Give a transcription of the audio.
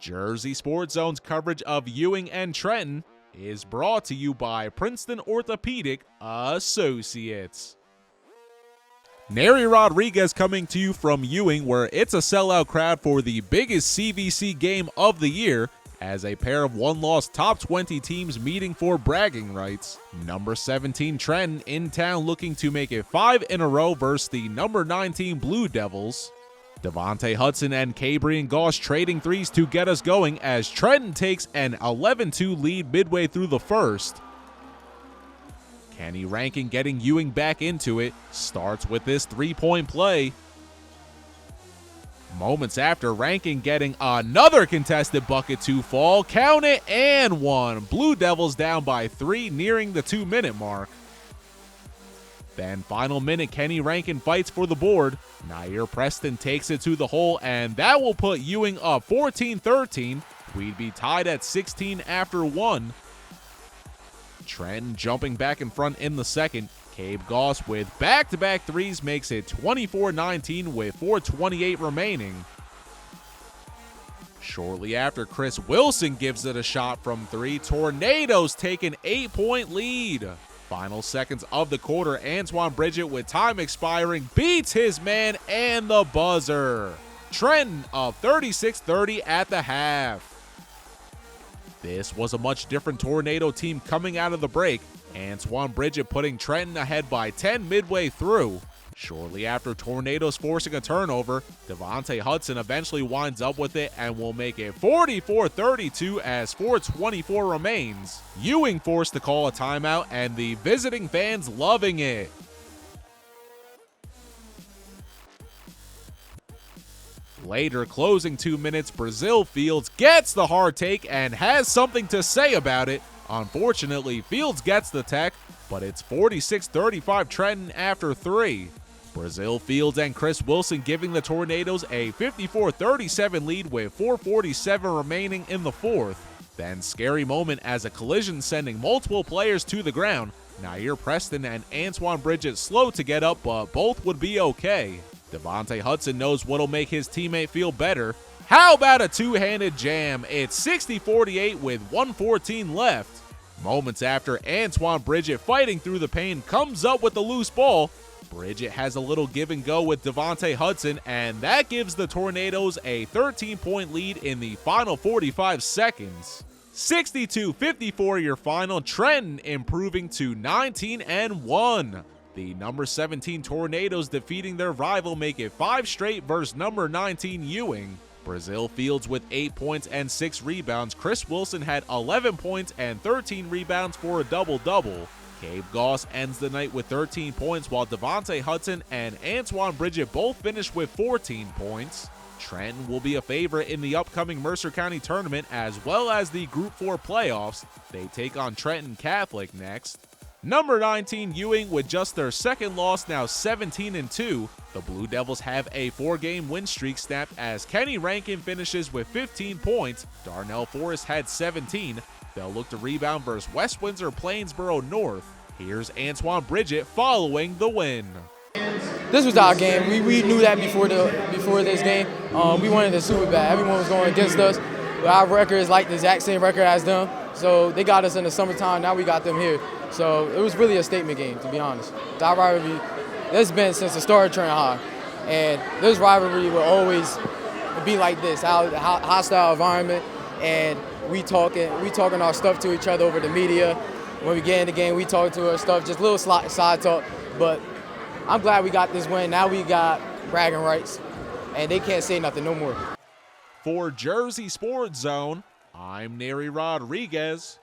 Jersey Sports Zone's coverage of Ewing and Trenton is brought to you by Princeton Orthopedic Associates. Neri Rodriguez coming to you from Ewing, where it's a sellout crowd for the biggest CVC game of the year, as a pair of one-loss top 20 teams meeting for bragging rights. Number 17 Trenton in town looking to make it 5 in a row versus the number 19 Blue Devils. Devontae Hudson and Cabrian Goss trading threes to get us going as Trenton takes an 11-2 lead midway through the first. Kenny Rankin getting Ewing back into it, starts with this three-point play. Moments after, Rankin getting another contested bucket to fall, count it, and one. Blue Devils down by 3, nearing the 2-minute mark. Then final minute, Kenny Rankin fights for the board. Nair Preston takes it to the hole, and that will put Ewing up 14-13. We'd be tied at 16 after 1. Trenton jumping back in front in the second. Cabe Goss with back-to-back threes makes it 24-19 with 4:28 remaining. Shortly after, Chris Wilson gives it a shot from 3. Tornadoes take an 8-point lead. Final seconds of the quarter, Antoine Bridget with time expiring beats his man and the buzzer. Trenton up 36-30 at the half. This was a much different Tornado team coming out of the break. Antoine Bridget putting Trenton ahead by 10 midway through. Shortly after, Tornadoes forcing a turnover, Devontae Hudson eventually winds up with it and will make it 44-32 as 4:24 remains. Ewing forced to call a timeout and the visiting fans loving it. Later, closing 2 minutes, Brazil Fields gets the hard take and has something to say about it. Unfortunately, Fields gets the tech, but it's 46-35 Trenton after 3. Brazil Fields and Chris Wilson giving the Tornadoes a 54-37 lead with 4:47 remaining in the fourth. Then scary moment as a collision sending multiple players to the ground. Nair Preston and Antoine Bridget slow to get up, but both would be okay. Devontae Hudson knows what'll make his teammate feel better. How about a two-handed jam? It's 60-48 with 1:14 left. Moments after, Antoine Bridget fighting through the pain comes up with the loose ball. Bridget has a little give and go with Devontae Hudson, and that gives the Tornadoes a 13-point lead in the final 45 seconds. 62-54 your final, Trenton improving to 19-1. The number 17 Tornadoes defeating their rival make it 5 straight versus number 19 Ewing. Brazil Fields with 8 points and 6 rebounds. Chris Wilson had 11 points and 13 rebounds for a double-double. Cabe Goss ends the night with 13 points, while Devontae Hudson and Antoine Bridget both finish with 14 points. Trenton will be a favorite in the upcoming Mercer County tournament as well as the Group 4 playoffs. They take on Trenton Catholic next. Number 19 Ewing with just their second loss, now 17-2. The Blue Devils have a 4-game win streak snapped as Kenny Rankin finishes with 15 points. Darnell Forrest had 17. They'll look to rebound versus West Windsor Plainsboro North. Here's Antoine Bridget following the win. This was our game. We knew that before this game. We wanted it super bad. Everyone was going against us. But our record is like the exact same record as them. So they got us in the summertime. Now we got them here. So it was really a statement game, to be honest. That rivalry, this has been since the start of Trenton High. And this rivalry will always be like this, hostile environment. And we talking our stuff to each other over the media. When we get in the game, we talk to our stuff, just little side talk. But I'm glad we got this win. Now we got bragging rights, and they can't say nothing no more. For Jersey Sports Zone, I'm Neri Rodriguez.